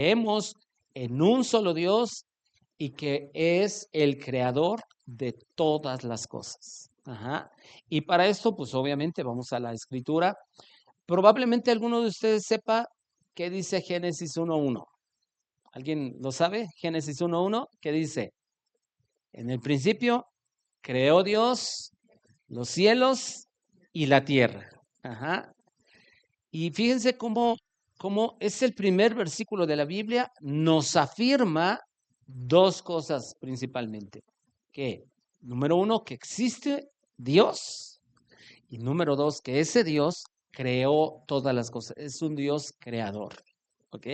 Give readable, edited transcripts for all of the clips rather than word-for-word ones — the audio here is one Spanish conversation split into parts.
creemos en un solo Dios y que es el creador de todas las cosas. Ajá. Y para esto, pues obviamente vamos a la escritura. Probablemente alguno de ustedes sepa qué dice Génesis 1:1. ¿Alguien lo sabe? Génesis 1:1, ¿qué dice? En el principio creó Dios los cielos y la tierra. Ajá. Y fíjense cómo es el primer versículo de la Biblia, nos afirma dos cosas principalmente. Que, número uno, que existe Dios. Y número dos, que ese Dios creó todas las cosas. Es un Dios creador. ¿Ok?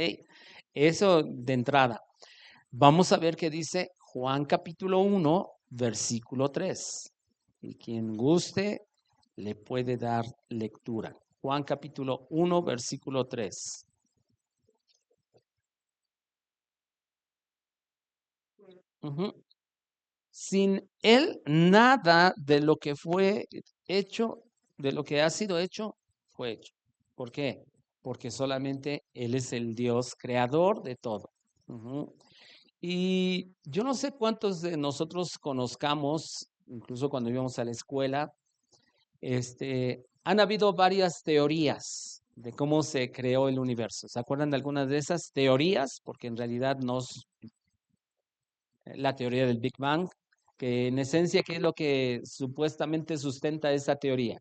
Eso de entrada. Vamos a ver qué dice Juan capítulo 1, versículo 3. Y quien guste le puede dar lectura. Juan capítulo 1, versículo 3. Ujú. Sin él, nada de lo que fue hecho, de lo que ha sido hecho, fue hecho. ¿Por qué? Porque solamente él es el Dios creador de todo. Ujú. Y yo no sé cuántos de nosotros conozcamos, incluso cuando íbamos a la escuela, han habido varias teorías de cómo se creó el universo. ¿Se acuerdan de algunas de esas teorías? Porque en realidad no es la teoría del Big Bang, que en esencia, ¿qué es lo que supuestamente sustenta esa teoría?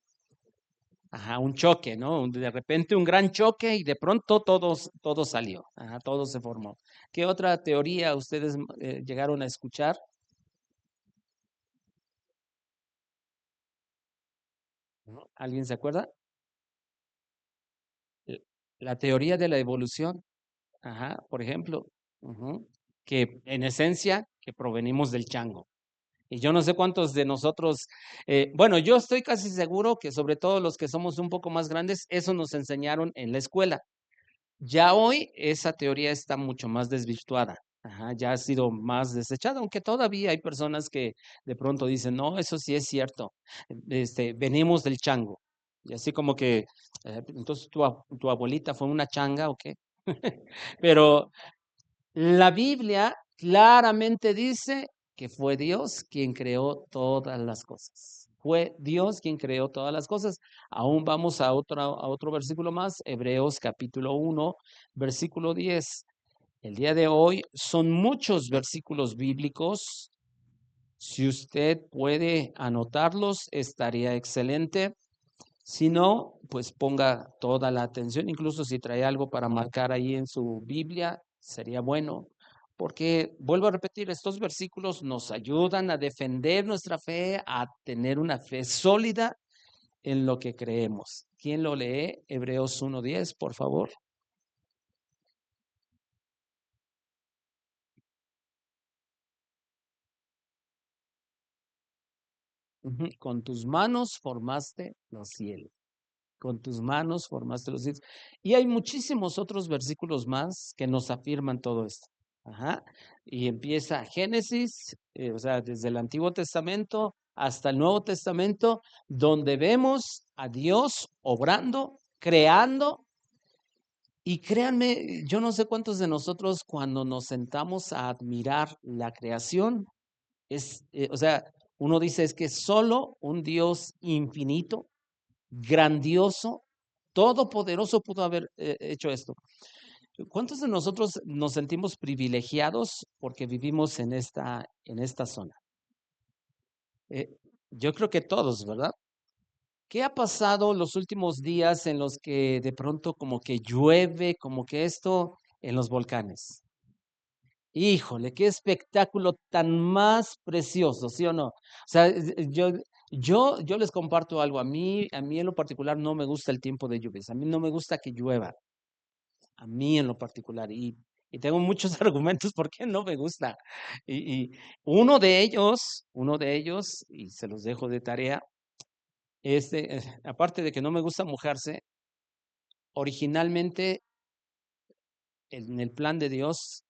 Ajá, un choque, ¿no? De repente un gran choque y de pronto todo salió, ajá, todo se formó. ¿Qué otra teoría ustedes llegaron a escuchar? ¿No? ¿Alguien se acuerda? L- La teoría de la evolución, ajá, por ejemplo, ujú, que en esencia que provenimos del chango. Y yo no sé cuántos de nosotros, bueno, yo estoy casi seguro que sobre todo los que somos un poco más grandes, eso nos enseñaron en la escuela. Ya hoy esa teoría está mucho más desvirtuada. Ajá, ya ha sido más desechada, aunque todavía hay personas que de pronto dicen, no, eso sí es cierto, venimos del chango. Y así como que, entonces tu abuelita fue una changa o qué. Pero la Biblia claramente dice que fue Dios quien creó todas las cosas. Fue Dios quien creó todas las cosas. Aún vamos a otro versículo más, Hebreos capítulo 1, versículo 10. El día de hoy son muchos versículos bíblicos. Si usted puede anotarlos, estaría excelente. Si no, pues ponga toda la atención, incluso si trae algo para marcar ahí en su Biblia, sería bueno, porque vuelvo a repetir, estos versículos nos ayudan a defender nuestra fe, a tener una fe sólida en lo que creemos. ¿Quién lo lee? Hebreos 1:10, por favor. Ujú. Con tus manos formaste los cielos. Con tus manos formaste los cielos. Y hay muchísimos otros versículos más que nos afirman todo esto. Ajá. Y empieza Génesis, o sea, desde el Antiguo Testamento hasta el Nuevo Testamento, donde vemos a Dios obrando, creando. Y créanme, yo no sé cuántos de nosotros cuando nos sentamos a admirar la creación, o sea, uno dice es que solo un Dios infinito, grandioso, todopoderoso pudo haber hecho esto. ¿Cuántos de nosotros nos sentimos privilegiados porque vivimos en esta zona? Eh, yo creo que todos, ¿verdad? ¿Qué ha pasado los últimos días en los que de pronto como que llueve, como que esto en los volcanes? Híjole, qué espectáculo tan más precioso, ¿sí o no? O sea, yo les comparto algo. A mí en lo particular no me gusta el tiempo de lluvias. A mí no me gusta que llueva. A mí en lo particular. Y tengo muchos argumentos por qué no me gusta. Y uno de ellos, y se los dejo de tarea, aparte de que no me gusta mojarse, originalmente en el plan de Dios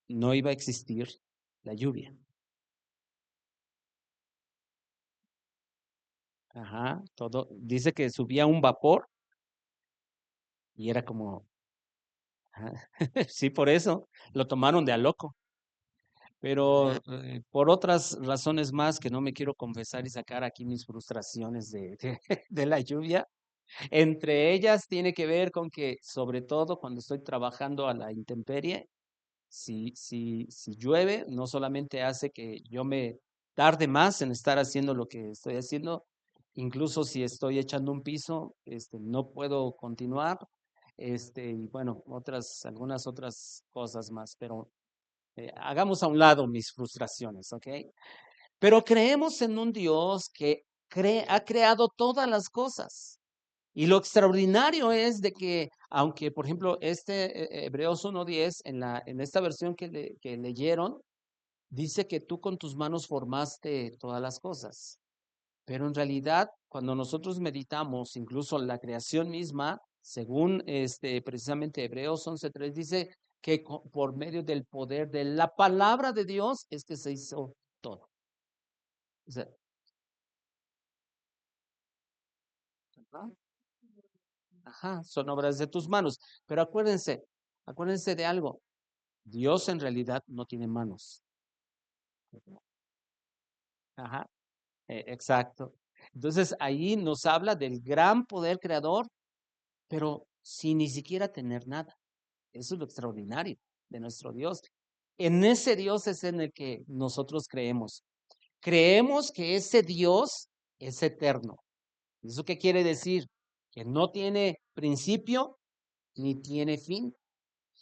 no iba a existir la lluvia. Ajá, todo, dice que subía un vapor y era como, Sí, por eso lo tomaron de a loco. Pero por otras razones más que no me quiero confesar y sacar aquí mis frustraciones de la lluvia, entre ellas tiene que ver con que, sobre todo cuando estoy trabajando a la intemperie, si llueve, no solamente hace que yo me tarde más en estar haciendo lo que estoy haciendo, incluso si estoy echando un piso, no puedo continuar, y bueno, algunas otras cosas más, pero hagamos a un lado mis frustraciones, ¿ok? Pero creemos en un Dios que ha creado todas las cosas. Y lo extraordinario es de que, aunque, por ejemplo, Hebreos 1:10, en esta versión que leyeron, dice que tú con tus manos formaste todas las cosas. Pero en realidad, cuando nosotros meditamos, incluso la creación misma, según precisamente Hebreos 11:3, dice que por medio del poder de la palabra de Dios es que se hizo todo. O sea, ajá, ajá, son obras de tus manos. Pero acuérdense de algo. Dios en realidad no tiene manos. Ajá, exacto. Entonces ahí nos habla del gran poder creador, pero sin ni siquiera tener nada. Eso es lo extraordinario de nuestro Dios. En ese Dios es en el que nosotros creemos. Creemos que ese Dios es eterno. ¿Eso qué quiere decir? Que no tiene principio ni tiene fin.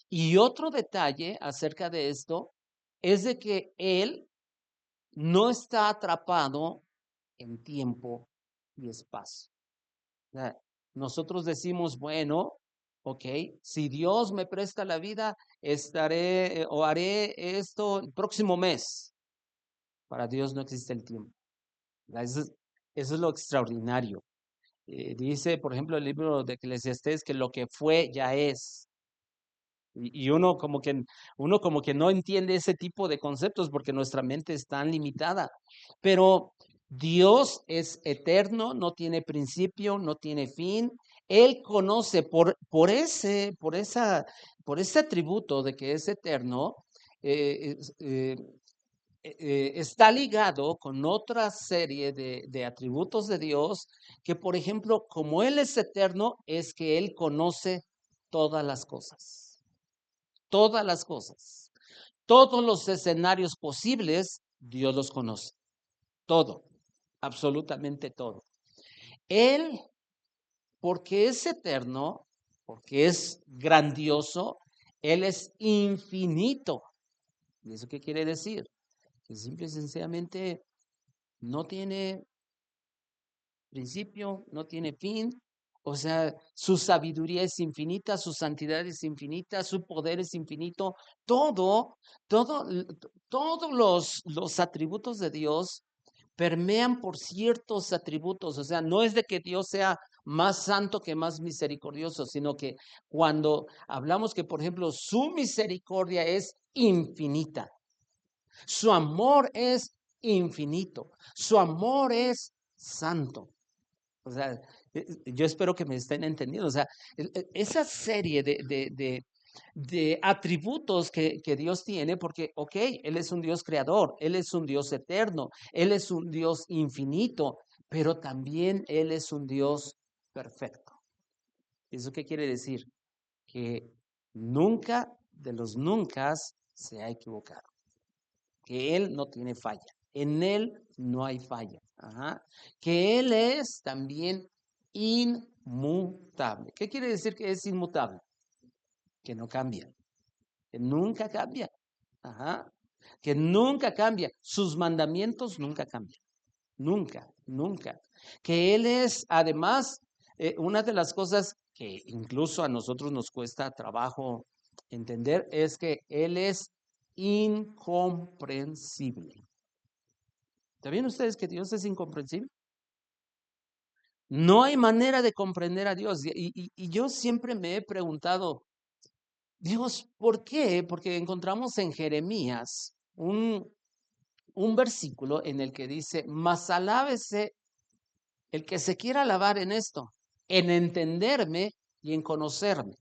Y otro detalle acerca de esto es de que Él no está atrapado en tiempo y espacio. O sea, nosotros decimos, bueno, ok, si Dios me presta la vida, estaré o haré esto el próximo mes. Para Dios no existe el tiempo. Eso es lo extraordinario. Dice, por ejemplo, el libro de Eclesiastés que lo que fue ya es. Y uno como que no entiende ese tipo de conceptos porque nuestra mente es tan limitada. Pero Dios es eterno, no tiene principio, no tiene fin. Él conoce por ese atributo de que es eterno, eh, es- eh, está ligado con otra serie de atributos de Dios que, por ejemplo, como Él es eterno, es que Él conoce todas las cosas. Todas las cosas. Todos los escenarios posibles, Dios los conoce. Todo. Absolutamente todo. Él, porque es eterno, porque es grandioso, Él es infinito. ¿Y eso qué quiere decir? Que simple y sencillamente no tiene principio, no tiene fin. O sea, su sabiduría es infinita, su santidad es infinita, su poder es infinito. Todo, todo, todos los atributos de Dios permean por ciertos atributos. O sea, no es de que Dios sea más santo que más misericordioso, sino que cuando hablamos que, por ejemplo, su misericordia es infinita, su amor es infinito, su amor es santo. O sea, yo espero que me estén entendiendo. O sea, esa serie de atributos que Dios tiene, porque, ok, Él es un Dios creador, Él es un Dios eterno, Él es un Dios infinito, pero también Él es un Dios perfecto. ¿Eso qué quiere decir? Que nunca de los nunca se ha equivocado, que Él no tiene falla, en Él no hay falla. Ajá. Que Él es también inmutable. ¿Qué quiere decir que es inmutable? Que no cambia, que nunca cambia. Ajá. Que nunca cambia. Sus mandamientos nunca cambian. Nunca, nunca. Que Él es, además, una de las cosas que incluso a nosotros nos cuesta trabajo entender es que Él es incomprensible. ¿Sabían ustedes que Dios es incomprensible? No hay manera de comprender a Dios. Y yo siempre me he preguntado, Dios, ¿por qué? Porque encontramos en Jeremías un versículo en el que dice, mas alábese el que se quiera alabar en esto, en entenderme y en conocerme.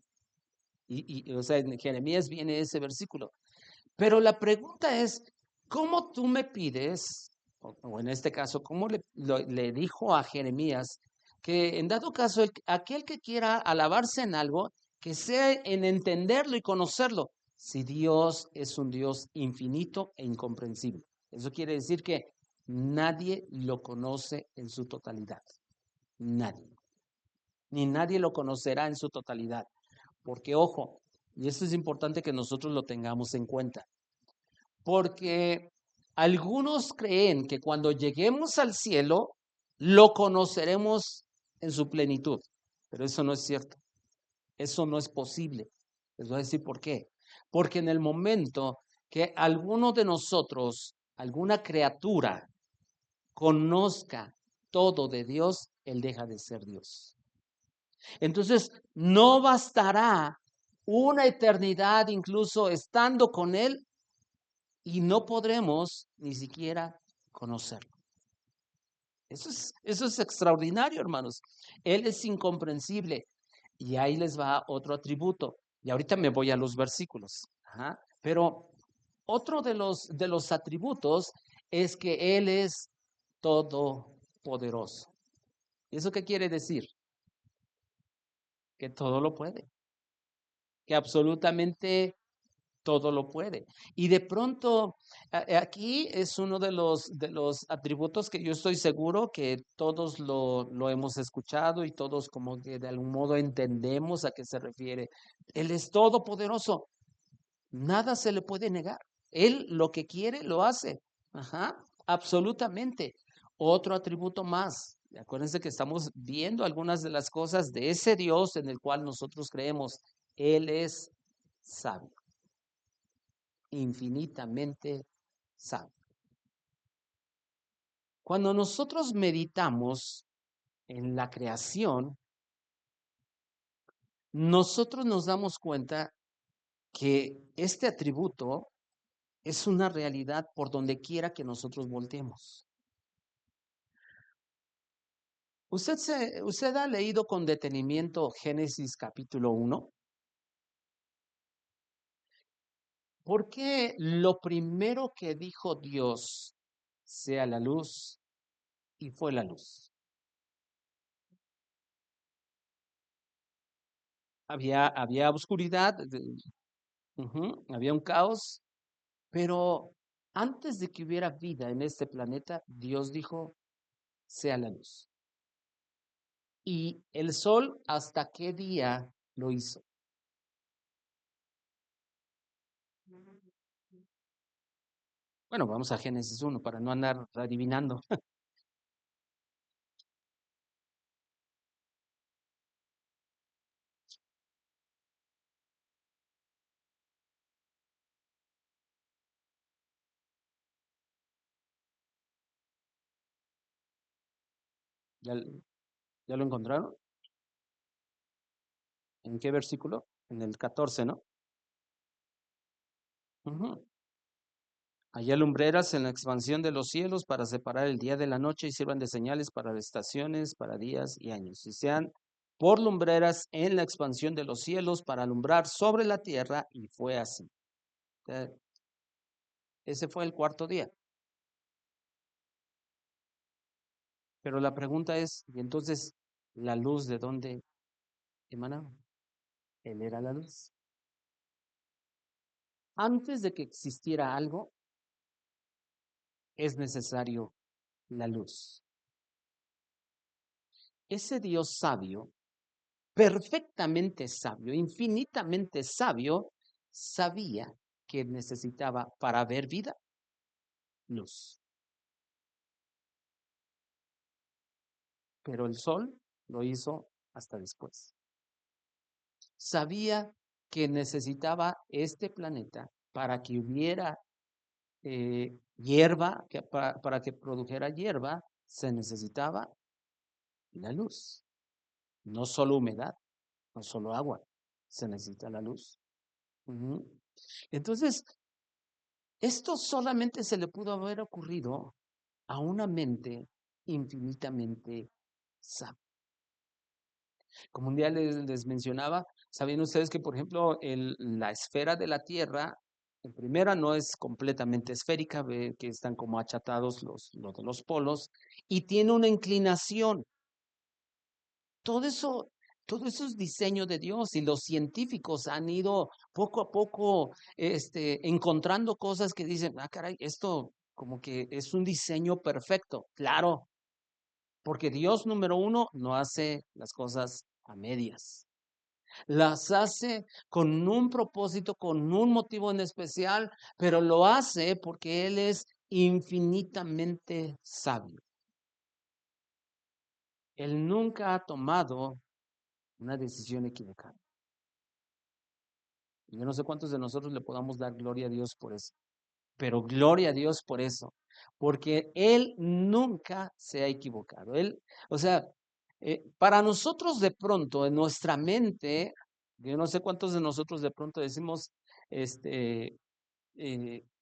O sea, en Jeremías viene ese versículo. Pero la pregunta es, ¿cómo tú me pides, o en este caso, cómo le dijo a Jeremías, que en dado caso, aquel que quiera alabarse en algo, que sea en entenderlo y conocerlo, si Dios es un Dios infinito e incomprensible? Eso quiere decir que nadie lo conoce en su totalidad. Nadie. Ni nadie lo conocerá en su totalidad. Porque, ojo, y esto es importante que nosotros lo tengamos en cuenta, porque algunos creen que cuando lleguemos al cielo lo conoceremos en su plenitud, pero eso no es cierto, eso no es posible. Les voy a decir por qué. Porque en el momento que alguno de nosotros, alguna criatura, conozca todo de Dios, él deja de ser Dios. Entonces, no bastará una eternidad incluso estando con Él y no podremos ni siquiera conocerlo. Eso es extraordinario, hermanos. Él es incomprensible. Y ahí les va otro atributo. Y ahorita me voy a los versículos. Ajá. Pero otro de los atributos es que Él es todopoderoso. ¿Y eso qué quiere decir? Que todo lo puede. Que absolutamente todo lo puede. Y de pronto, aquí es uno de los atributos que yo estoy seguro que todos lo hemos escuchado y todos como que de algún modo entendemos a qué se refiere. Él es todopoderoso. Nada se le puede negar. Él lo que quiere lo hace. Ajá, absolutamente. Otro atributo más. Acuérdense que estamos viendo algunas de las cosas de ese Dios en el cual nosotros creemos. Él es sabio, infinitamente sabio. Cuando nosotros meditamos en la creación, nosotros nos damos cuenta que este atributo es una realidad por donde quiera que nosotros volteemos. ¿Usted ha leído con detenimiento Génesis capítulo 1? ¿Por qué lo primero que dijo Dios sea la luz y fue la luz? Había oscuridad, había un caos, pero antes de que hubiera vida en este planeta, Dios dijo, sea la luz. ¿Y el sol hasta qué día lo hizo? Bueno, vamos a Génesis 1 para no andar adivinando. ¿Ya, ya lo encontraron? ¿En qué versículo? En el 14, ¿no? Ujú. Haya lumbreras en la expansión de los cielos para separar el día de la noche y sirvan de señales para estaciones, para días y años. Y sean por lumbreras en la expansión de los cielos para alumbrar sobre la tierra, y fue así. Ese fue el cuarto día. Pero la pregunta es, ¿y entonces la luz de dónde emanaba? Él era la luz. Antes de que existiera algo, es necesario la luz. Ese Dios sabio, perfectamente sabio, infinitamente sabio, sabía que necesitaba para ver vida luz. Pero el sol lo hizo hasta después. Sabía que necesitaba este planeta para que hubiera hierba, para que produjera hierba, se necesitaba la luz. No solo humedad, no solo agua, se necesita la luz. Ujú. Entonces, esto solamente se le pudo haber ocurrido a una mente infinitamente sabia. Como un día les mencionaba, ¿sabían ustedes que, por ejemplo, la esfera de la Tierra, en primera, no es completamente esférica, ve que están como achatados los de los polos, y tiene una inclinación? Todo eso, todo eso es diseño de Dios y los científicos han ido poco a poco encontrando cosas que dicen, ah, caray, esto como que es un diseño perfecto. Claro, porque Dios, número uno, no hace las cosas a medias. Las hace con un propósito, con un motivo en especial, pero lo hace porque Él es infinitamente sabio. Él nunca ha tomado una decisión equivocada. Yo no sé cuántos de nosotros le podamos dar gloria a Dios por eso, pero gloria a Dios por eso, porque Él nunca se ha equivocado. Él, o sea, para nosotros de pronto, en nuestra mente, yo no sé cuántos de nosotros de pronto decimos,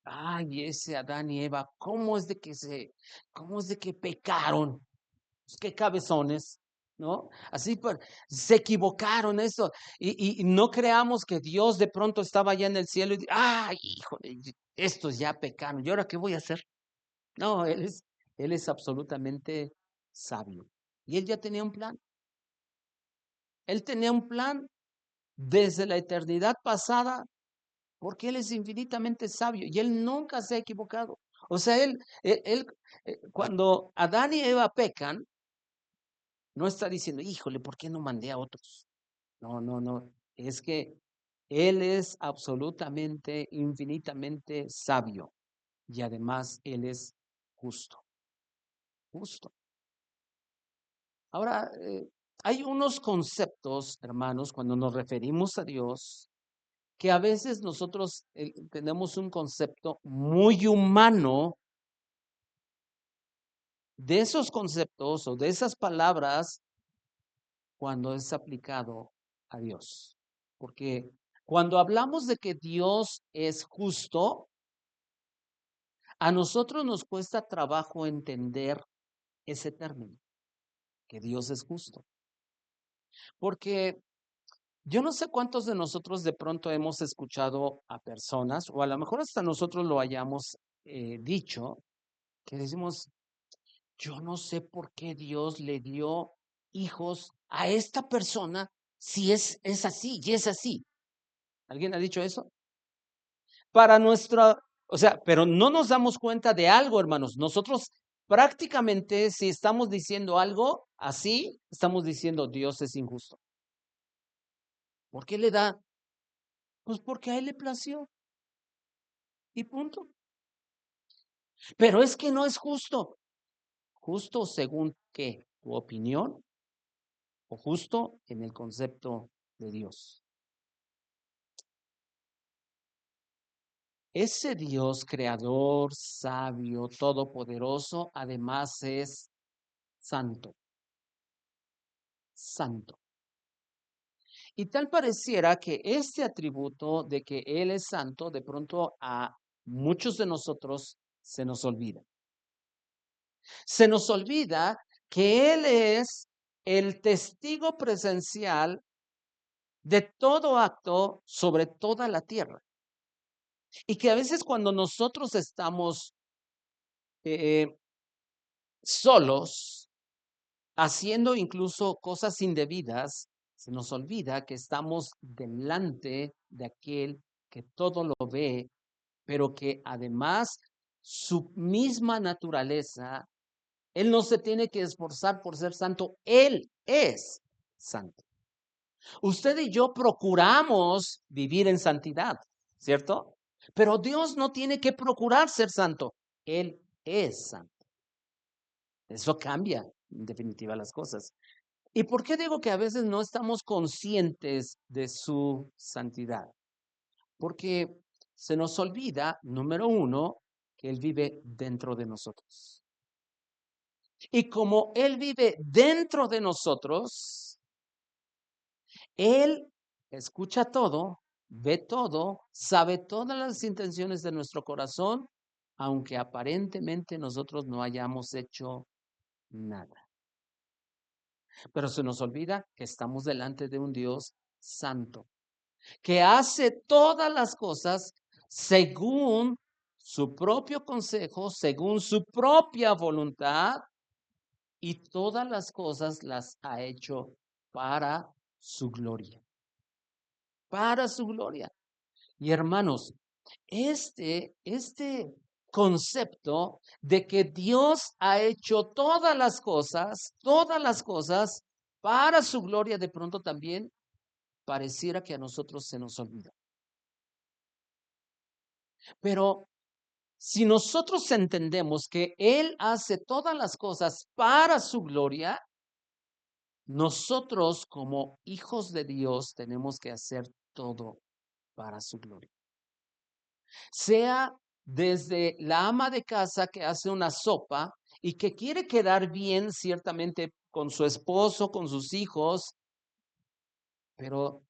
ay, ese Adán y Eva, cómo es de que pecaron? Pues, qué cabezones, ¿no? Así pues, se equivocaron eso. Y no creamos que Dios de pronto estaba allá en el cielo y, ay, híjole, estos ya pecaron. ¿Y ahora qué voy a hacer? No, él es absolutamente sabio. Y él ya tenía un plan. Él tenía un plan desde la eternidad pasada, porque él es infinitamente sabio y él nunca se ha equivocado. O sea, cuando Adán y Eva pecan, no está diciendo, híjole, ¿por qué no mandé a otros? No, no, no. Es que Él es absolutamente, infinitamente sabio y además Él es justo, justo. Ahora, hay unos conceptos, hermanos, cuando nos referimos a Dios, que a veces nosotros tenemos un concepto muy humano de esos conceptos o de esas palabras cuando es aplicado a Dios. Porque cuando hablamos de que Dios es justo, a nosotros nos cuesta trabajo entender ese término, que Dios es justo. Porque yo no sé cuántos de nosotros de pronto hemos escuchado a personas, o a lo mejor hasta nosotros lo hayamos dicho, que decimos, yo no sé por qué Dios le dio hijos a esta persona si es así y es así. ¿Alguien ha dicho eso? Para nuestra, o sea, pero no nos damos cuenta de algo, hermanos. Nosotros prácticamente, si estamos diciendo algo así, estamos diciendo Dios es injusto. ¿Por qué le da? Pues porque a él le plació y punto. Pero es que no es justo. ¿Justo según qué? ¿Tu opinión? ¿O justo en el concepto de Dios? Ese Dios creador, sabio, todopoderoso, además es santo, santo. Y tal pareciera que este atributo de que Él es santo, de pronto a muchos de nosotros se nos olvida. Se nos olvida que Él es el testigo presencial de todo acto sobre toda la tierra. Y que a veces cuando nosotros estamos eh, solos, haciendo incluso cosas indebidas, se nos olvida que estamos delante de aquel que todo lo ve, pero que además su misma naturaleza, Él no se tiene que esforzar por ser santo, Él es santo. Usted y yo procuramos vivir en santidad, ¿cierto? Pero Dios no tiene que procurar ser santo, Él es santo. Eso cambia, en definitiva, las cosas. ¿Y por qué digo que a veces no estamos conscientes de su santidad? Porque se nos olvida, número uno, que Él vive dentro de nosotros. Y como Él vive dentro de nosotros, Él escucha todo, ve todo, sabe todas las intenciones de nuestro corazón, aunque aparentemente nosotros no hayamos hecho nada. Pero se nos olvida que estamos delante de un Dios santo, que hace todas las cosas según su propio consejo, según su propia voluntad, y todas las cosas las ha hecho para su gloria, para su gloria. Y hermanos, este concepto de que Dios ha hecho todas las cosas para su gloria, de pronto también pareciera que a nosotros se nos olvida. Pero si nosotros entendemos que Él hace todas las cosas para su gloria, nosotros como hijos de Dios tenemos que hacer todo para su gloria. Sea desde la ama de casa que hace una sopa y que quiere quedar bien ciertamente con su esposo, con sus hijos, pero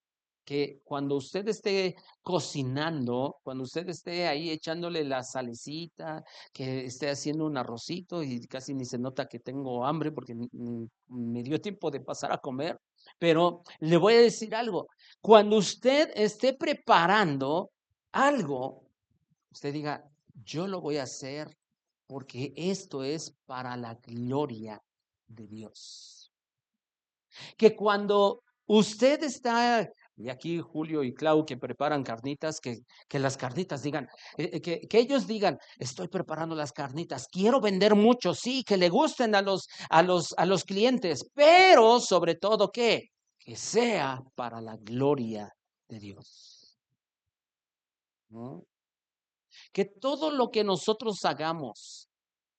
que cuando usted esté cocinando, cuando usted esté ahí echándole la salecita, que esté haciendo un arrocito y casi ni se nota que tengo hambre porque me dio tiempo de pasar a comer, pero le voy a decir algo, cuando usted esté preparando algo, usted diga, yo lo voy a hacer porque esto es para la gloria de Dios. Que cuando usted está, y aquí Julio y Clau que preparan carnitas, que las carnitas digan, que ellos digan, estoy preparando las carnitas, quiero vender mucho, sí, que le gusten a los clientes, pero sobre todo que sea para la gloria de Dios, ¿no? Que todo lo que nosotros hagamos,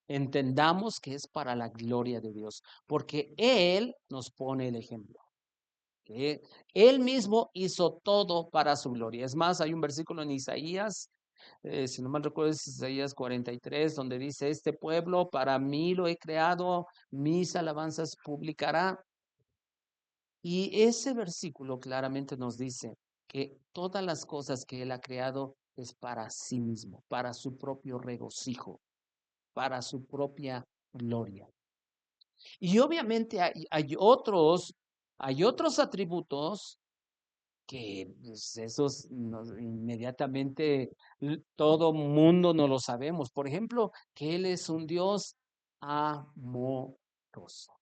entendamos que es para la gloria de Dios, porque Él nos pone el ejemplo. Que Él mismo hizo todo para su gloria. Es más, hay un versículo en Isaías, si no mal recuerdo es Isaías 43, donde dice, este pueblo para mí lo he creado, mis alabanzas publicará. Y ese versículo claramente nos dice que todas las cosas que Él ha creado es para sí mismo, para su propio regocijo, para su propia gloria. Y obviamente hay otros atributos que pues, esos inmediatamente todo mundo no lo sabemos. Por ejemplo, que Él es un Dios amoroso.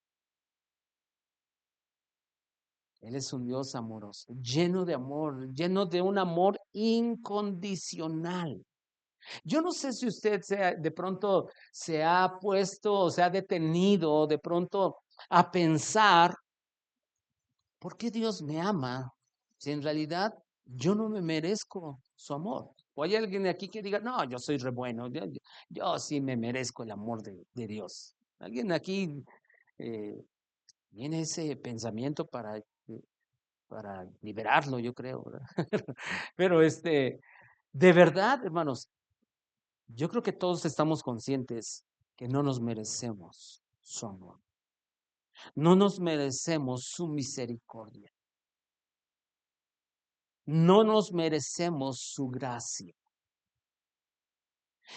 Él es un Dios amoroso, lleno de amor, lleno de un amor incondicional. Yo no sé si usted de pronto se ha puesto o se ha detenido de pronto a pensar, ¿por qué Dios me ama si en realidad yo no me merezco su amor? O hay alguien aquí que diga, no, yo soy re bueno, yo sí me merezco el amor de Dios. Alguien aquí eh, tiene ese pensamiento para liberarlo, yo creo, ¿verdad? Pero de verdad, hermanos, yo creo que todos estamos conscientes que no nos merecemos su amor, no nos merecemos su misericordia. No nos merecemos su gracia.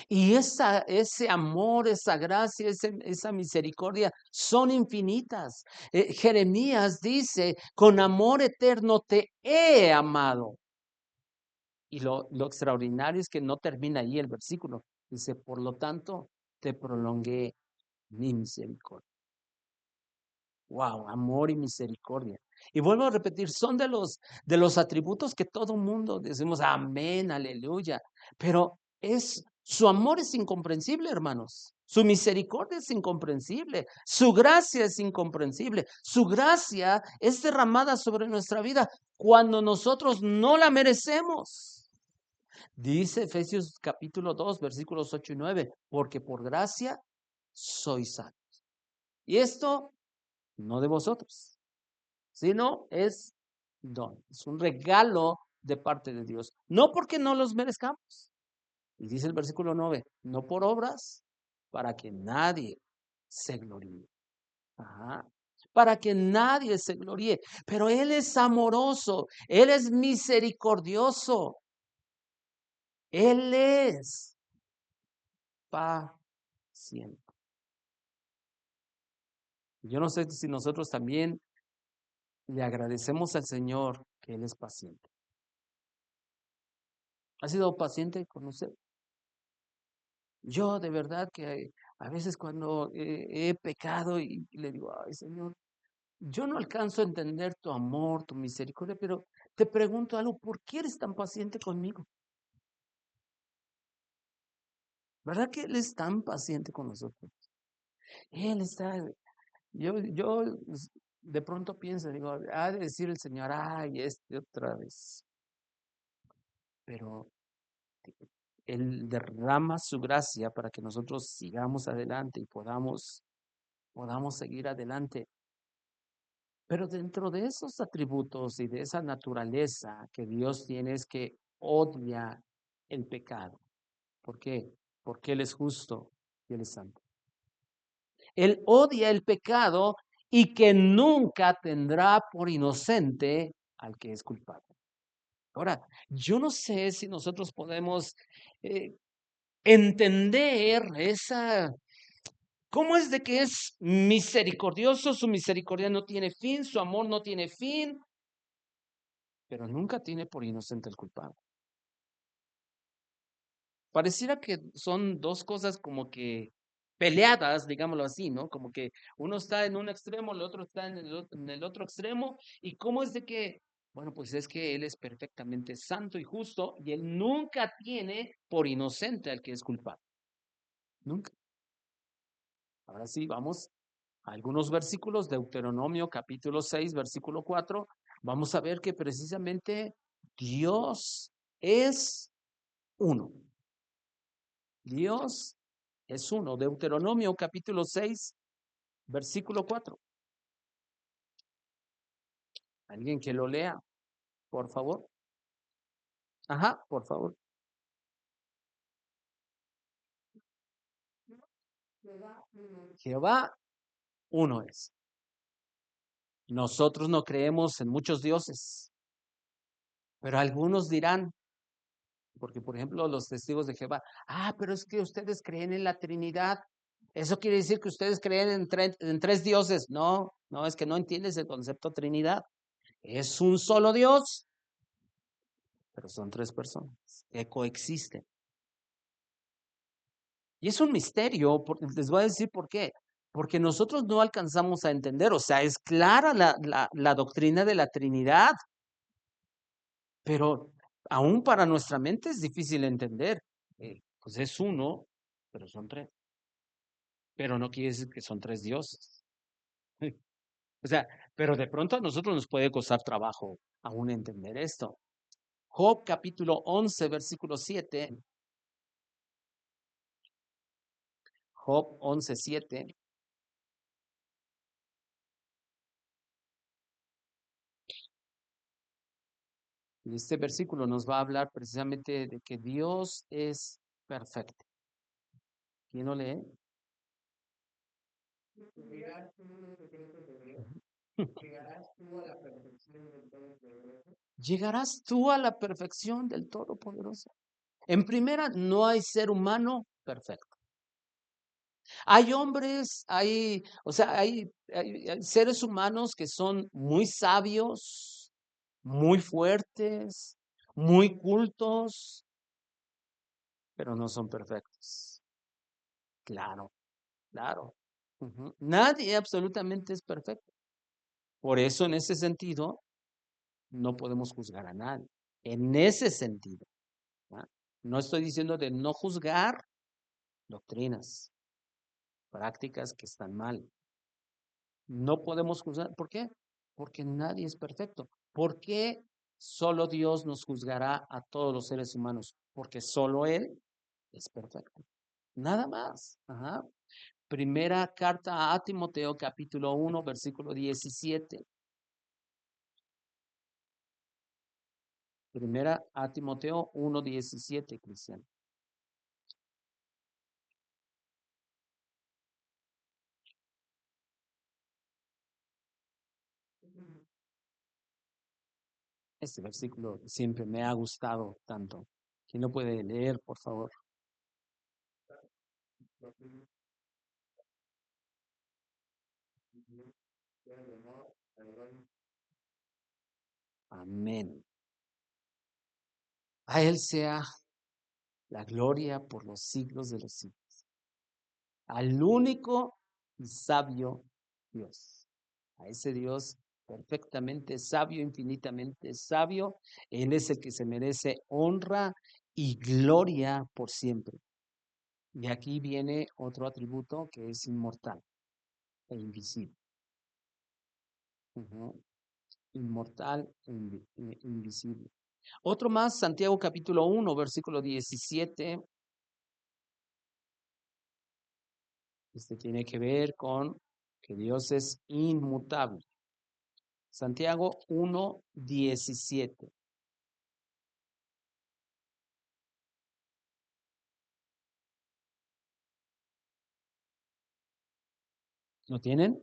Y ese amor, esa gracia, esa misericordia son infinitas. Jeremías dice, con amor eterno te he amado. Y lo extraordinario es que no termina ahí el versículo. Dice, por lo tanto, te prolongué mi misericordia. Wow, amor y misericordia. Y vuelvo a repetir, son de los atributos que todo mundo decimos, amén, aleluya. Pero su amor es incomprensible, hermanos. Su misericordia es incomprensible. Su gracia es incomprensible. Su gracia es derramada sobre nuestra vida cuando nosotros no la merecemos. Dice Efesios capítulo 2, versículos 8 y 9, porque por gracia sois salvos. Y esto no de vosotros, sino es don, es un regalo de parte de Dios, no porque no los merezcamos. Y dice el versículo 9, no por obras, para que nadie se gloríe. Ajá. Para que nadie se gloríe, pero Él es amoroso, Él es misericordioso, Él es paciente. Yo no sé si nosotros también le agradecemos al Señor que Él es paciente. ¿Ha sido paciente con usted? Yo de verdad que a veces cuando he pecado y le digo, ay Señor, yo no alcanzo a entender tu amor, tu misericordia, pero te pregunto algo, ¿por qué eres tan paciente conmigo? ¿Verdad que Él es tan paciente con nosotros? Él está, yo de pronto pienso, digo, ha de decir el Señor, ay, otra vez, pero Él derrama su gracia para que nosotros sigamos adelante y podamos seguir adelante. Pero dentro de esos atributos y de esa naturaleza que Dios tiene es que odia el pecado. ¿Por qué? Porque Él es justo y Él es santo. Él odia el pecado y que nunca tendrá por inocente al que es culpable. Ahora, yo no sé si nosotros podemos eh, entender cómo es de que es misericordioso, su misericordia no tiene fin, su amor no tiene fin, pero nunca tiene por inocente el culpable. Pareciera que son dos cosas como que peleadas, digámoslo así, ¿no? Como que uno está en un extremo, el otro está en el otro extremo. ¿Y cómo es de que? Bueno, pues es que Él es perfectamente santo y justo y Él nunca tiene por inocente al que es culpable. Nunca. Ahora sí, vamos a algunos versículos, Deuteronomio capítulo 6, versículo 4. Vamos a ver que precisamente Dios es uno. Dios es uno. Deuteronomio capítulo 6, versículo 4. Alguien que lo lea, por favor. Ajá, por favor. Jehová uno es. Nosotros no creemos en muchos dioses, pero algunos dirán, porque por ejemplo los testigos de Jehová, pero es que ustedes creen en la Trinidad. Eso quiere decir que ustedes creen en tres dioses. No, no, es que no entiendes el concepto Trinidad. Es un solo Dios, pero son tres personas que coexisten. Y es un misterio, les voy a decir por qué. Porque nosotros no alcanzamos a entender, o sea, es clara la doctrina de la Trinidad, pero aún para nuestra mente es difícil entender. Pues es uno, pero son tres. Pero no quiere decir que son tres dioses. O sea, pero de pronto a nosotros nos puede costar trabajo aún entender esto. Job capítulo 11, versículo 7. Job 11, 7. Y este versículo nos va a hablar precisamente de que Dios es perfecto. ¿Quién lo lee? Llegarás tú a la perfección del Todopoderoso. En primera, no hay ser humano perfecto. Hay hombres, o sea, hay seres humanos que son muy sabios, muy fuertes, muy cultos, pero no son perfectos. Claro, claro. Ujú. Nadie absolutamente es perfecto. Por eso, en ese sentido, no podemos juzgar a nadie. En ese sentido. ¿Va? No estoy diciendo de no juzgar doctrinas, prácticas que están mal. No podemos juzgar. ¿Por qué? Porque nadie es perfecto. ¿Por qué solo Dios nos juzgará a todos los seres humanos? Porque solo Él es perfecto. Nada más. Ajá. Primera carta a Timoteo, capítulo 1, versículo 17. Primera a Timoteo 1:17, Cristiano. Este versículo siempre me ha gustado tanto. ¿Quién lo puede leer, por favor? Amén. A Él sea la gloria por los siglos de los siglos. Al único y sabio Dios. A ese Dios perfectamente sabio, infinitamente sabio. Él es el que se merece honra y gloria por siempre. Y aquí viene otro atributo que es inmortal e invisible. Ujú. Inmortal e invisible. Otro más, Santiago capítulo 1, versículo 17. Este tiene que ver con que Dios es inmutable. Santiago 1, 17. ¿Lo tienen?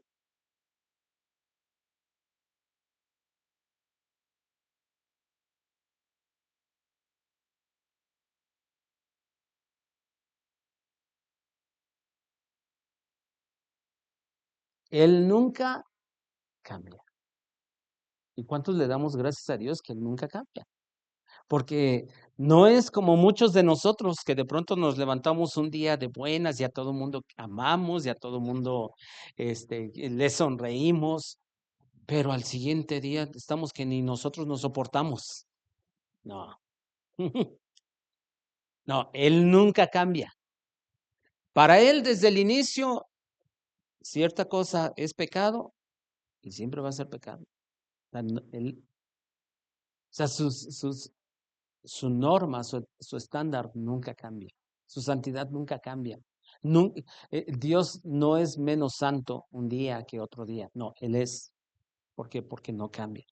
Él nunca cambia. ¿Y cuántos le damos gracias a Dios que Él nunca cambia? Porque no es como muchos de nosotros que de pronto nos levantamos un día de buenas y a todo mundo amamos y a todo mundo le sonreímos, pero al siguiente día estamos que ni nosotros nos soportamos. No, no, Él nunca cambia. Para Él desde el inicio, cierta cosa es pecado y siempre va a ser pecado. O sea, o sea, su norma, su estándar nunca cambia. Su santidad nunca cambia. Dios no es menos santo un día que otro día. No, Él es. ¿Por qué? Porque no cambia.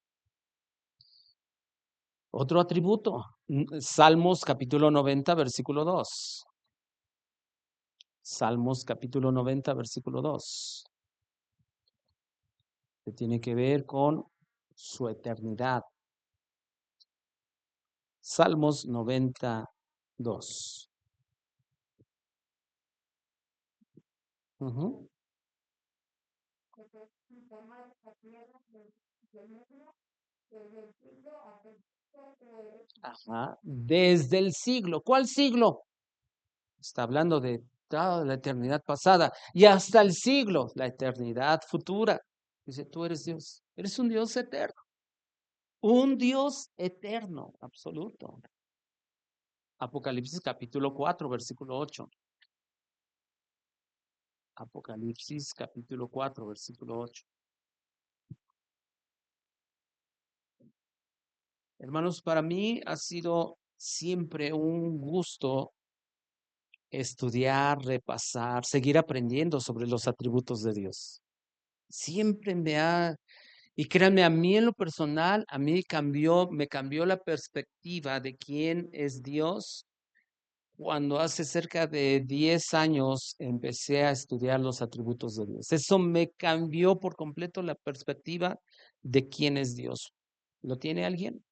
Otro atributo, Salmos capítulo 90, versículo 2. Salmos capítulo 90, versículo 2. Que tiene que ver con su eternidad. Salmos 92. Ujú. Ajá. Desde el siglo. ¿Cuál siglo? Está hablando de toda la eternidad pasada y hasta el siglo, la eternidad futura. Dice, tú eres Dios. Eres un Dios eterno. Un Dios eterno, absoluto. Apocalipsis capítulo 4, versículo 8. Apocalipsis capítulo 4, versículo 8. Hermanos, para mí ha sido siempre un gusto estudiar, repasar, seguir aprendiendo sobre los atributos de Dios. Siempre y créanme, a mí en lo personal, a mí me cambió la perspectiva de quién es Dios cuando hace cerca de 10 años empecé a estudiar los atributos de Dios. Eso me cambió por completo la perspectiva de quién es Dios. ¿Lo tiene alguien?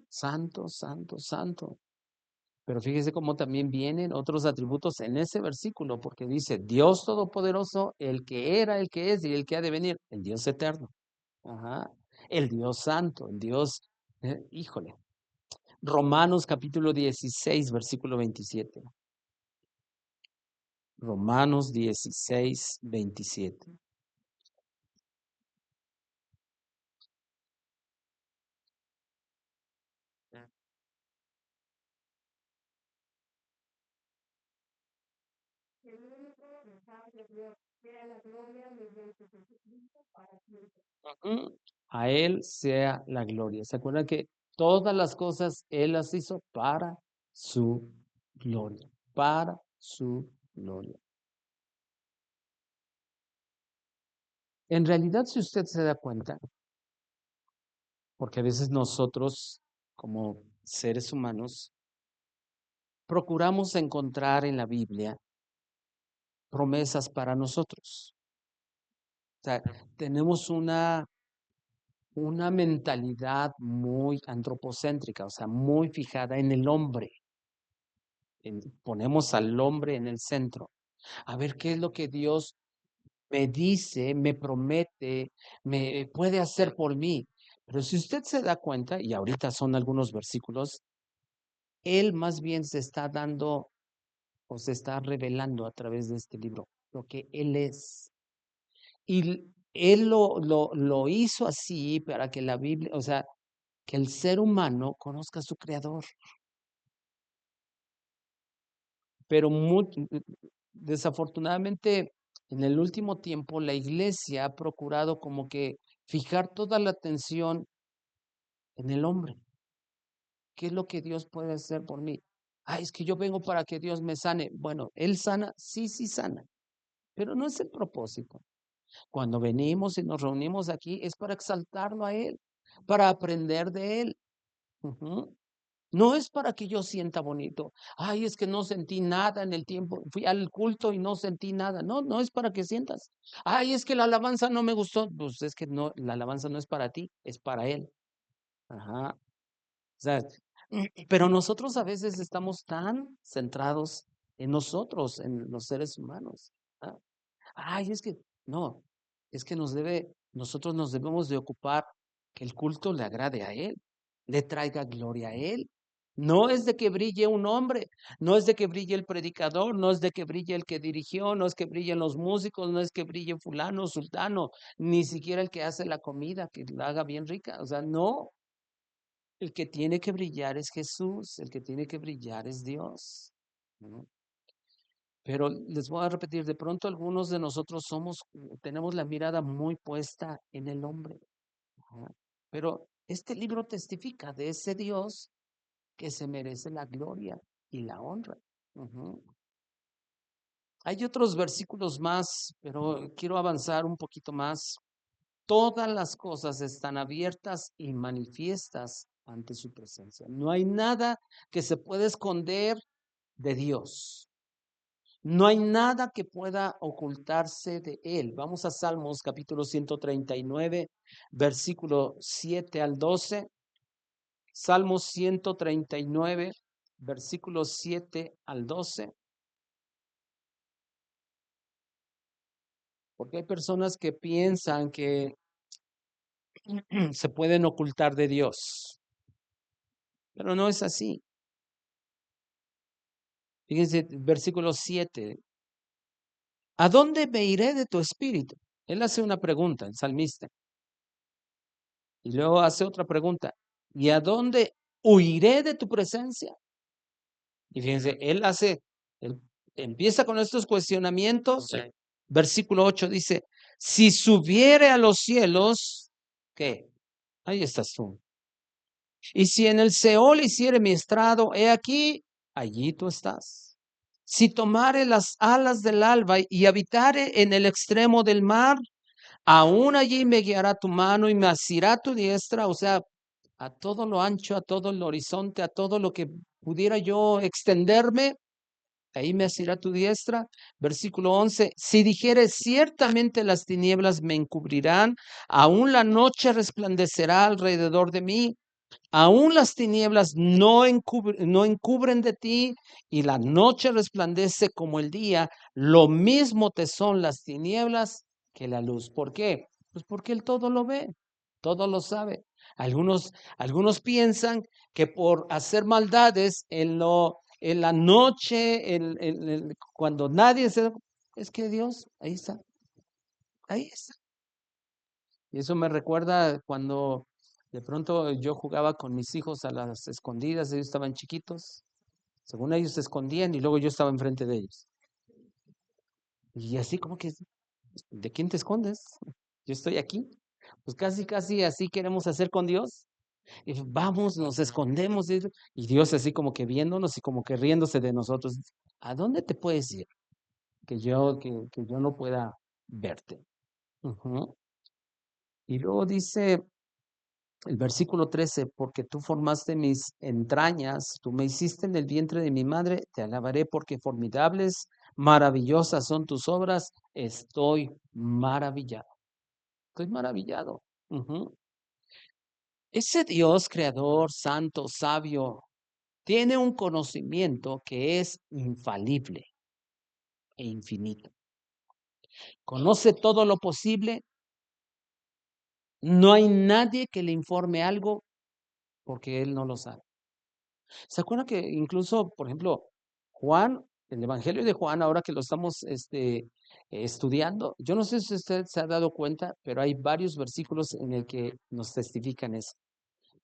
Santo, santo, santo. Pero fíjese cómo también vienen otros atributos en ese versículo, porque dice Dios Todopoderoso, el que era, el que es y el que ha de venir, el Dios eterno. Ajá. El Dios Santo, el Dios, híjole. Romanos capítulo 16, versículo 27. Romanos 16, 27. Ujú. A Él sea la gloria. ¿Se acuerdan que todas las cosas Él las hizo para su gloria? Para su gloria. En realidad, si usted se da cuenta, porque a veces nosotros, como seres humanos, procuramos encontrar en la Biblia promesas para nosotros. O sea, tenemos una mentalidad muy antropocéntrica, o sea, muy fijada en el hombre. Ponemos al hombre en el centro. A ver qué es lo que Dios me dice, me promete, me puede hacer por mí. Pero si usted se da cuenta, y ahorita son algunos versículos, Él más bien se está dando o se está revelando a través de este libro lo que Él es. Y Él lo hizo así para que la Biblia, o sea, que el ser humano conozca a su creador. Pero desafortunadamente, en el último tiempo, la iglesia ha procurado como que fijar toda la atención en el hombre. ¿Qué es lo que Dios puede hacer por mí? Ay, es que yo vengo para que Dios me sane. Bueno, Él sana, sí, sí sana, pero no es el propósito. Cuando venimos y nos reunimos aquí es para exaltarlo a Él, para aprender de Él. Ujú. No es para que yo sienta bonito. Ay, es que no sentí nada en el tiempo. Fui al culto y no sentí nada. No, no es para que sientas. Ay, es que la alabanza no me gustó. Pues es que no, la alabanza no es para ti, es para Él. Ajá. O sea, pero nosotros a veces estamos tan centrados en nosotros, en los seres humanos. ¿Ah? Ay, es que no, es que nosotros nos debemos de ocupar que el culto le agrade a Él, le traiga gloria a Él. No es de que brille un hombre, no es de que brille el predicador, no es de que brille el que dirigió, no es que brillen los músicos, no es que brille fulano, sultano, ni siquiera el que hace la comida, que la haga bien rica. O sea, no, el que tiene que brillar es Jesús, el que tiene que brillar es Dios. ¿No? Pero les voy a repetir, de pronto algunos de nosotros tenemos la mirada muy puesta en el hombre. Ajá. Pero este libro testifica de ese Dios que se merece la gloria y la honra. Ujú. Hay otros versículos más, pero quiero avanzar un poquito más. Todas las cosas están abiertas y manifiestas ante su presencia. No hay nada que se pueda esconder de Dios. No hay nada que pueda ocultarse de Él. Vamos a Salmos capítulo 139, versículo 7 al 12. Salmos 139, versículos 7 al 12. Porque hay personas que piensan que se pueden ocultar de Dios, pero no es así. Fíjense, versículo 7. ¿A dónde me iré de tu espíritu? Él hace una pregunta, el salmista. Y luego hace otra pregunta. ¿Y a dónde huiré de tu presencia? Y fíjense, él empieza con estos cuestionamientos. Sí. Versículo 8 dice, si subiere a los cielos, ¿qué? Ahí estás tú. Y si en el Seol hiciere mi estrado, he aquí, allí tú estás. Si tomare las alas del alba y habitare en el extremo del mar, aún allí me guiará tu mano y me asirá tu diestra, o sea, a todo lo ancho, a todo el horizonte, a todo lo que pudiera yo extenderme, ahí me asirá tu diestra. Versículo 11, si dijere ciertamente las tinieblas me encubrirán, aún la noche resplandecerá alrededor de mí. Aún las tinieblas no encubren de ti y la noche resplandece como el día. Lo mismo te son las tinieblas que la luz. ¿Por qué? Pues porque Él todo lo ve, todo lo sabe. Algunos piensan que por hacer maldades en la noche, cuando nadie se... Es que Dios, ahí está, ahí está. Y eso me recuerda cuando de pronto yo jugaba con mis hijos a las escondidas, ellos estaban chiquitos, según ellos se escondían y luego yo estaba enfrente de ellos. Y así como que, ¿de quién te escondes? Yo estoy aquí. Pues casi, casi así queremos hacer con Dios. Y vamos, nos escondemos y Dios así como que viéndonos y como que riéndose de nosotros. ¿A dónde te puedes ir? Que yo no pueda verte. Ujú. Y luego dice, el versículo 13, porque tú formaste mis entrañas, tú me hiciste en el vientre de mi madre, te alabaré porque formidables, maravillosas son tus obras, estoy maravillado. Estoy maravillado. Ujú. Ese Dios creador, santo, sabio, tiene un conocimiento que es infalible e infinito. Conoce todo lo posible. No hay nadie que le informe algo porque él no lo sabe. ¿Se acuerdan que incluso, por ejemplo, Juan, el Evangelio de Juan, ahora que lo estamos estudiando, yo no sé si usted se ha dado cuenta, pero hay varios versículos en el que nos testifican eso.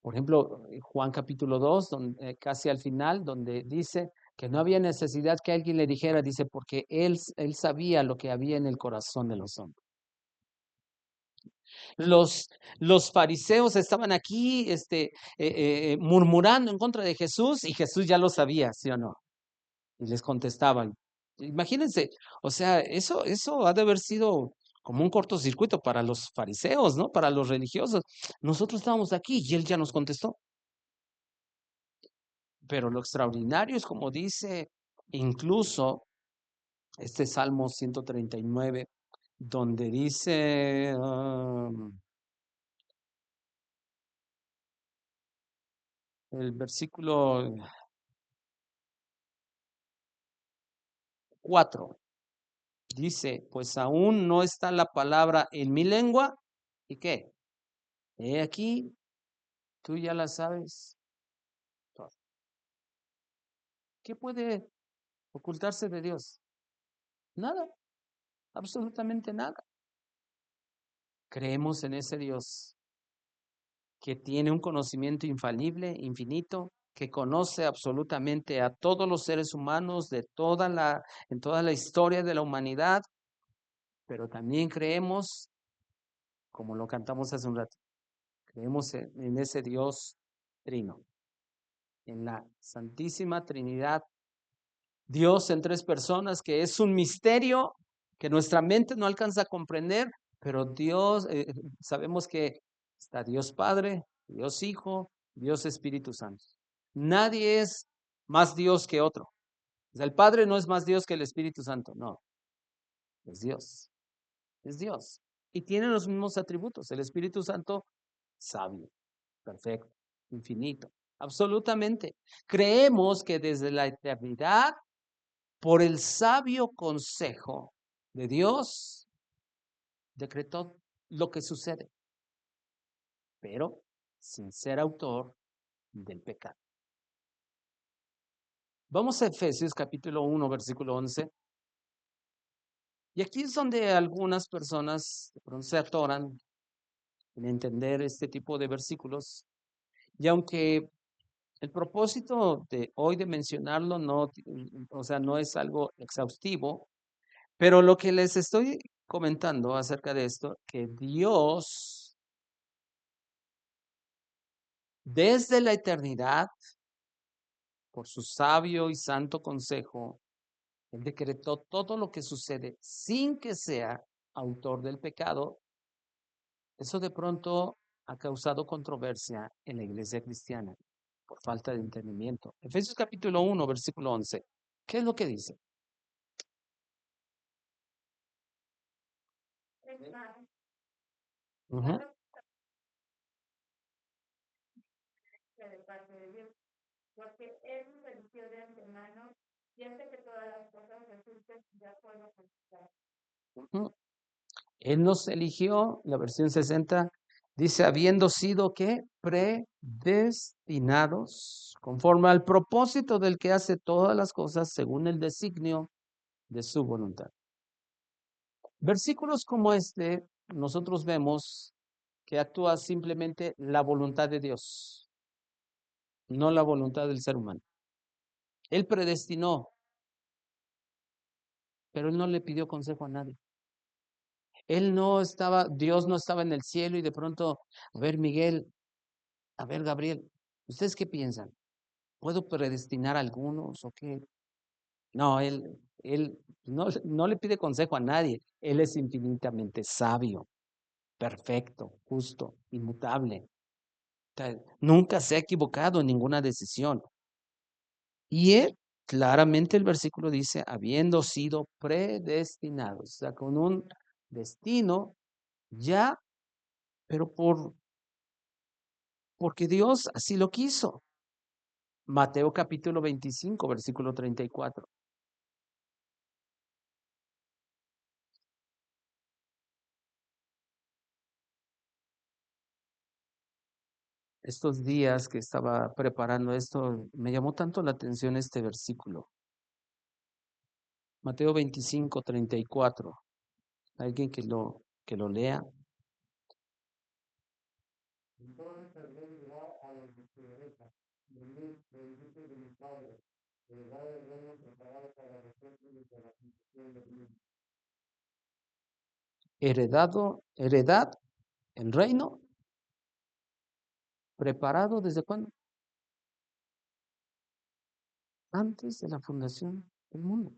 Por ejemplo, Juan capítulo 2, donde, casi al final, donde dice que no había necesidad que alguien le dijera, dice, porque él sabía lo que había en el corazón de los hombres. Los, los fariseos estaban aquí murmurando en contra de Jesús y Jesús ya lo sabía, ¿sí o no? Y les contestaban. Imagínense, o sea, eso ha de haber sido como un cortocircuito para los fariseos, ¿no? Para los religiosos. Nosotros estábamos aquí y él ya nos contestó. Pero lo extraordinario es como dice incluso este Salmo 139, donde dice, el versículo 4, dice, pues aún no está la palabra en mi lengua. ¿Y qué? He aquí, tú ya la sabes. ¿Qué puede ocultarse de Dios? Nada, absolutamente nada. Creemos en ese Dios que tiene un conocimiento infalible, infinito, que conoce absolutamente a todos los seres humanos en toda la historia de la humanidad, pero también creemos, como lo cantamos hace un rato, creemos en ese Dios trino, en la Santísima Trinidad, Dios en tres personas, que es un misterio que nuestra mente no alcanza a comprender, pero Dios, sabemos que está Dios Padre, Dios Hijo, Dios Espíritu Santo. Nadie es más Dios que otro. O sea, el Padre no es más Dios que el Espíritu Santo, no, es Dios, es Dios. Y tiene los mismos atributos. El Espíritu Santo, sabio, perfecto, infinito, absolutamente. Creemos que desde la eternidad, por el sabio consejo de Dios, decretó lo que sucede, pero sin ser autor del pecado. Vamos a Efesios capítulo 1, versículo 11. Y aquí es donde algunas personas de pronto se atoran en entender este tipo de versículos. Y aunque el propósito de hoy de mencionarlo no, o sea, no es algo exhaustivo, pero lo que les estoy comentando acerca de esto, que Dios desde la eternidad, por su sabio y santo consejo, él decretó todo lo que sucede sin que sea autor del pecado. Eso de pronto ha causado controversia en la iglesia cristiana por falta de entendimiento. Efesios capítulo 1, versículo 11. ¿Qué es lo que dice? Ujú. Ujú. Él nos eligió, la versión 60 dice, habiendo sido que predestinados conforme al propósito del que hace todas las cosas según el designio de su voluntad. Versículos como este, nosotros vemos que actúa simplemente la voluntad de Dios, no la voluntad del ser humano. Él predestinó, pero él no le pidió consejo a nadie. Él no estaba, Dios no estaba en el cielo y de pronto, a ver, Miguel, a ver, Gabriel, ¿ustedes qué piensan? ¿Puedo predestinar a algunos o qué? No, él no le pide consejo a nadie. Él es infinitamente sabio, perfecto, justo, inmutable. Nunca se ha equivocado en ninguna decisión. Y él, claramente el versículo dice, habiendo sido predestinados, o sea, con un destino ya pero porque Dios así lo quiso. Mateo capítulo 25, versículo 34. Estos días que estaba preparando esto, me llamó tanto la atención este versículo. Mateo 25, 34. Alguien que lo lea. Heredad, el reino, preparado ¿desde cuándo? Antes de la fundación del mundo.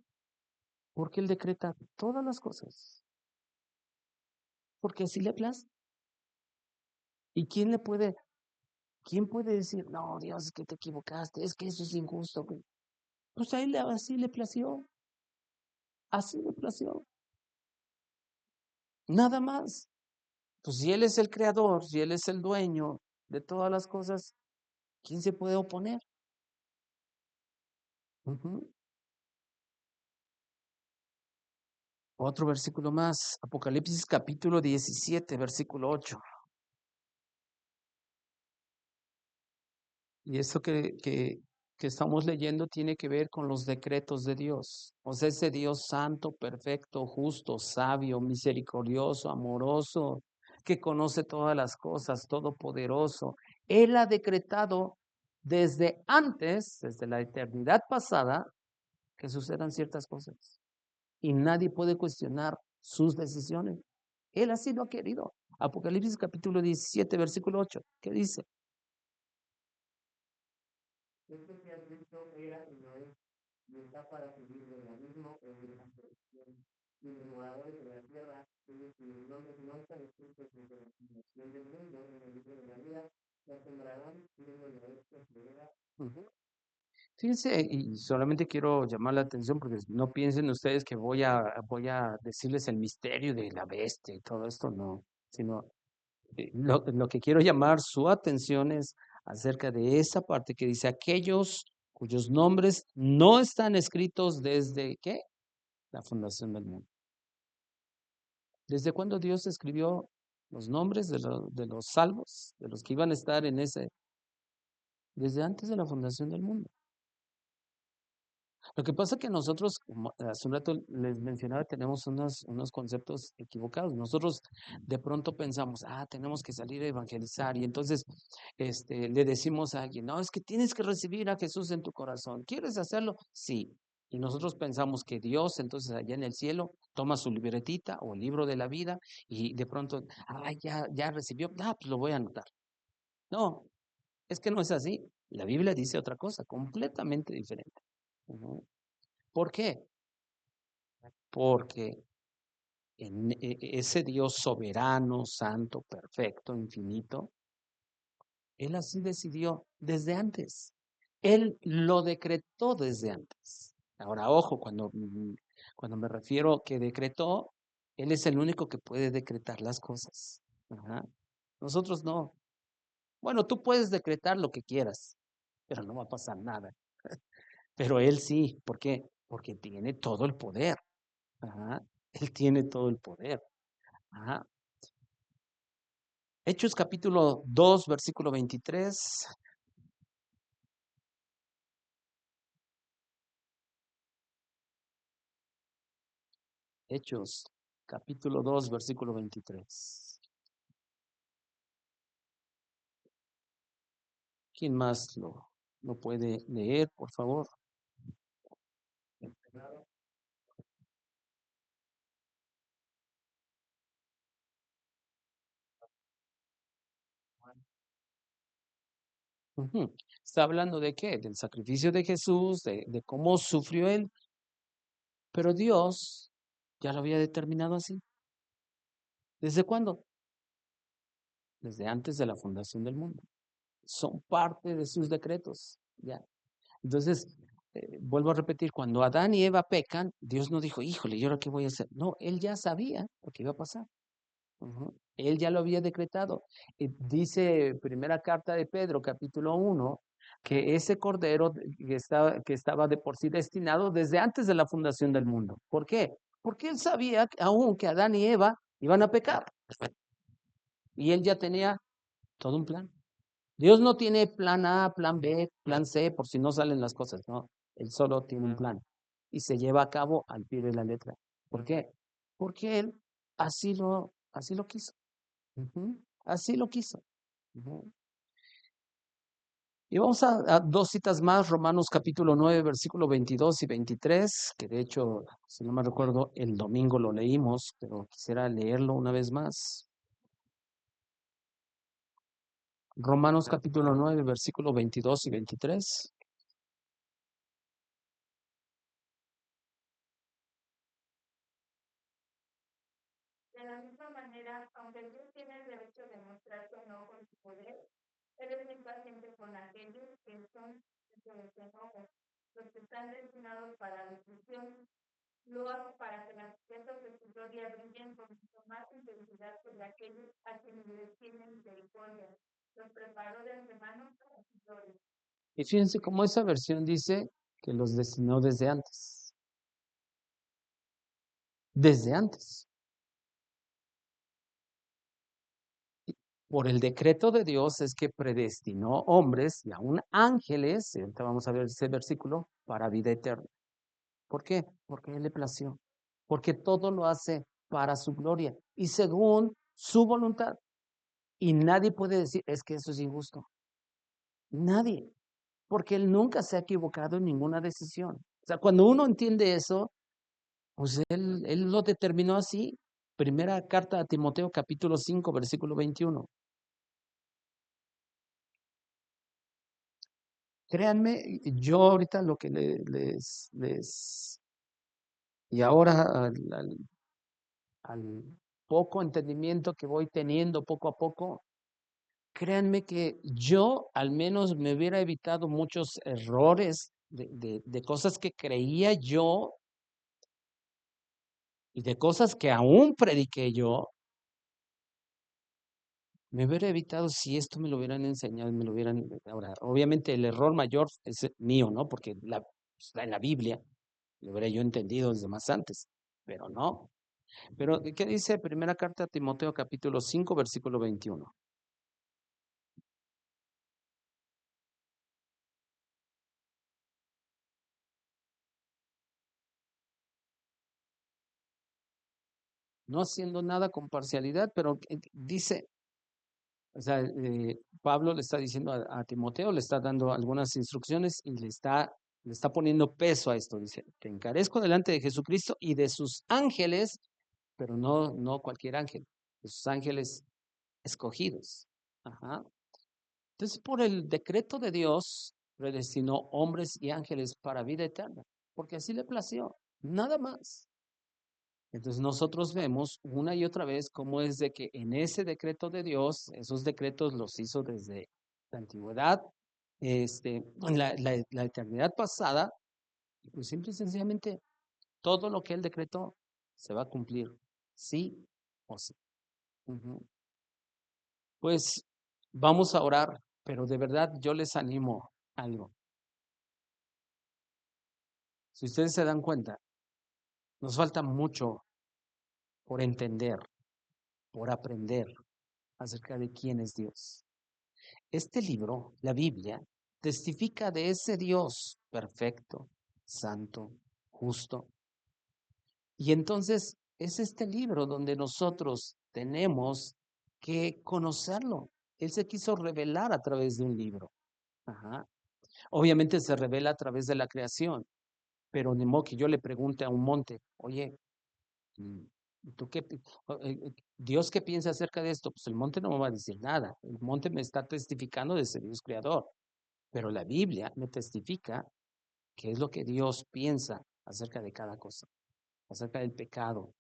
Porque Él decreta todas las cosas. Porque así le place. ¿Y quién puede decir, no, Dios, es que te equivocaste, es que eso es injusto? Pues a Él así le plació, así le plació. Nada más. Pues si Él es el creador, si Él es el dueño de todas las cosas, ¿quién se puede oponer? Ujú. Otro versículo más, Apocalipsis capítulo 17, versículo 8. Y esto que estamos leyendo tiene que ver con los decretos de Dios. O sea, ese Dios santo, perfecto, justo, sabio, misericordioso, amoroso, que conoce todas las cosas, todopoderoso. Él ha decretado desde antes, desde la eternidad pasada, que sucedan ciertas cosas. Y nadie puede cuestionar sus decisiones. Él así lo ha querido. Apocalipsis capítulo 17, versículo 8. ¿Qué dice? Ujú. Fíjense, y solamente quiero llamar la atención porque no piensen ustedes que voy a decirles el misterio de la bestia y todo esto, no, sino lo que quiero llamar su atención es acerca de esa parte que dice aquellos cuyos nombres no están escritos desde, ¿qué? La fundación del mundo. ¿Desde cuándo Dios escribió los nombres de los salvos, de los que iban a estar en ese? Desde antes de la fundación del mundo. Lo que pasa es que nosotros, como hace un rato les mencionaba, tenemos unos conceptos equivocados. Nosotros de pronto pensamos, tenemos que salir a evangelizar y entonces le decimos a alguien, no, es que tienes que recibir a Jesús en tu corazón. ¿Quieres hacerlo? Sí. Y nosotros pensamos que Dios, entonces allá en el cielo, toma su libretita o el libro de la vida y de pronto, ya recibió, pues lo voy a anotar. No, es que no es así. La Biblia dice otra cosa, completamente diferente. Ujú. ¿Por qué? Porque ese Dios soberano, santo, perfecto, infinito, Él así decidió desde antes. Él lo decretó desde antes. Ahora, ojo, cuando me refiero que decretó, Él es el único que puede decretar las cosas. Ajá. Nosotros no. Bueno, tú puedes decretar lo que quieras, pero no va a pasar nada. Pero Él sí. ¿Por qué? Porque tiene todo el poder. Ajá. Él tiene todo el poder. Ajá. Hechos capítulo 2 versículo 23. Hechos capítulo 2 versículo 23. ¿Quién más lo puede leer, por favor? Ujú. Está hablando de qué? Del sacrificio de Jesús, de cómo sufrió Él, pero Dios ya lo había determinado así. ¿Desde cuándo? Desde antes de la fundación del mundo. Son parte de sus decretos, ya. Entonces, vuelvo a repetir, cuando Adán y Eva pecan, Dios no dijo, híjole, ¿y ahora qué voy a hacer? No, Él ya sabía lo que iba a pasar. Ujú. Él ya lo había decretado. Dice primera carta de Pedro, capítulo 1, que ese cordero que estaba de por sí destinado desde antes de la fundación del mundo. ¿Por qué? Porque él sabía aún que Adán y Eva iban a pecar. Y él ya tenía todo un plan. Dios no tiene plan A, plan B, plan C, por si no salen las cosas, no. Él solo tiene un plan y se lleva a cabo al pie de la letra. ¿Por qué? Porque él así lo quiso. Ujú. Así lo quiso. Ujú. Y vamos a dos citas más, Romanos capítulo 9, versículo 22 y 23, que de hecho, si no me recuerdo, el domingo lo leímos, pero quisiera leerlo una vez más. Romanos capítulo 9, versículo 22 y 23. De la misma manera, aunque Dios tiene el derecho de mostrar su enojo y su poder, Él es impaciente con aquellos que son de su enojo, los que están destinados para la destrucción. Lo hace para que las riquezas de su gloria brillen con mucho más intensidad sobre aquellos a quienes les tiene misericordia. Los preparó de antemano para su gloria. Y fíjense cómo esa versión dice que los destinó desde antes. Desde antes. Por el decreto de Dios es que predestinó hombres y aún ángeles, y ahorita vamos a ver ese versículo, para vida eterna. ¿Por qué? Porque Él le plació. Porque todo lo hace para su gloria y según su voluntad. Y nadie puede decir, es que eso es injusto. Nadie. Porque Él nunca se ha equivocado en ninguna decisión. O sea, cuando uno entiende eso, pues él lo determinó así. Primera carta a Timoteo, capítulo 5, versículo 21. Créanme, yo ahorita lo que y ahora al poco entendimiento que voy teniendo poco a poco, créanme que yo al menos me hubiera evitado muchos errores de cosas que creía yo y de cosas que aún prediqué yo, me hubiera evitado si esto me lo hubieran enseñado, me lo hubieran... Ahora, obviamente el error mayor es mío, ¿no? Porque está en la Biblia, lo hubiera yo entendido desde más antes, pero no. Pero, ¿qué dice primera carta a Timoteo capítulo 5 versículo 21? No haciendo nada con parcialidad, pero dice, o sea, Pablo le está diciendo a Timoteo, le está dando algunas instrucciones y le está poniendo peso a esto. Dice, te encarezco delante de Jesucristo y de sus ángeles, pero no cualquier ángel, de sus ángeles escogidos. Ajá. Entonces, por el decreto de Dios, predestinó hombres y ángeles para vida eterna, porque así le plació, nada más. Entonces nosotros vemos una y otra vez cómo es de que en ese decreto de Dios, esos decretos los hizo desde la antigüedad, la eternidad pasada, y pues simple y sencillamente todo lo que él decretó se va a cumplir, sí o sí. Ujú. Pues vamos a orar, pero de verdad yo les animo algo. Si ustedes se dan cuenta, nos falta mucho por entender, por aprender acerca de quién es Dios. Este libro, la Biblia, testifica de ese Dios perfecto, santo, justo. Y entonces es este libro donde nosotros tenemos que conocerlo. Él se quiso revelar a través de un libro. Ajá. Obviamente se revela a través de la creación, pero ni modo que yo le pregunte a un monte, oye, mm, ¿tú qué, Dios qué piensa acerca de esto? Pues el monte no me va a decir nada. El monte me está testificando de ese Dios creador. Pero la Biblia me testifica qué es lo que Dios piensa acerca de cada cosa, acerca del pecado,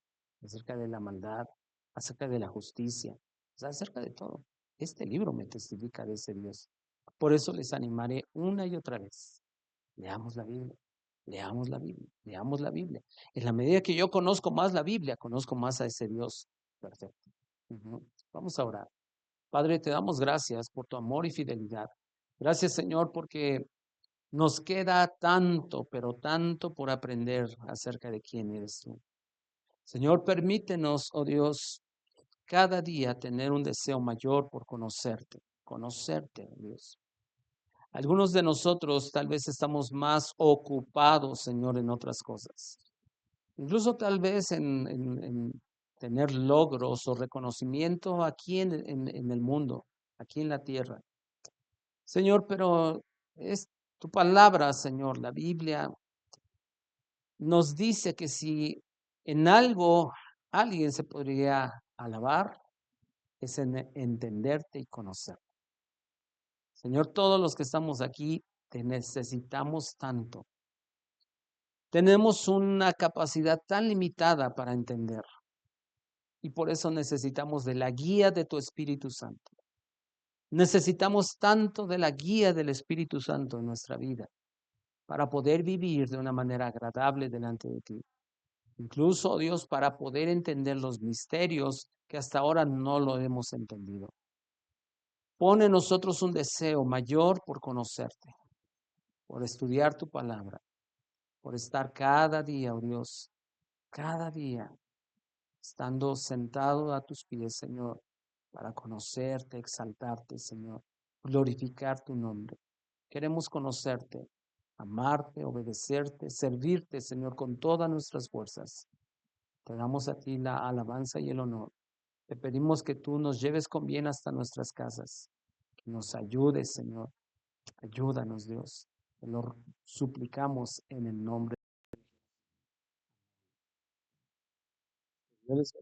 acerca de la maldad, acerca de la justicia, o sea, acerca de todo. Este libro me testifica de ese Dios. Por eso les animaré una y otra vez. Leamos la Biblia, leamos la Biblia, leamos la Biblia. En la medida que yo conozco más la Biblia, conozco más a ese Dios perfecto. Ujú. Vamos a orar. Padre, te damos gracias por tu amor y fidelidad. Gracias, Señor, porque nos queda tanto, pero tanto por aprender acerca de quién eres tú. Señor, permítenos, oh Dios, cada día tener un deseo mayor por conocerte, oh Dios. Algunos de nosotros tal vez estamos más ocupados, Señor, en otras cosas. Incluso tal vez en tener logros o reconocimiento aquí en el mundo, aquí en la tierra. Señor, pero es tu palabra, Señor, la Biblia nos dice que si en algo alguien se podría alabar, es en entenderte y conocerte. Señor, todos los que estamos aquí te necesitamos tanto. Tenemos una capacidad tan limitada para entender y por eso necesitamos de la guía de tu Espíritu Santo. Necesitamos tanto de la guía del Espíritu Santo en nuestra vida para poder vivir de una manera agradable delante de ti. Incluso, Dios, para poder entender los misterios que hasta ahora no lo hemos entendido. Pone en nosotros un deseo mayor por conocerte, por estudiar tu palabra, por estar cada día, oh Dios, cada día, estando sentado a tus pies, Señor, para conocerte, exaltarte, Señor, glorificar tu nombre. Queremos conocerte, amarte, obedecerte, servirte, Señor, con todas nuestras fuerzas. Te damos a ti la alabanza y el honor. Te pedimos que tú nos lleves con bien hasta nuestras casas, que nos ayudes, Señor. Ayúdanos, Dios. Te lo suplicamos en el nombre de Dios.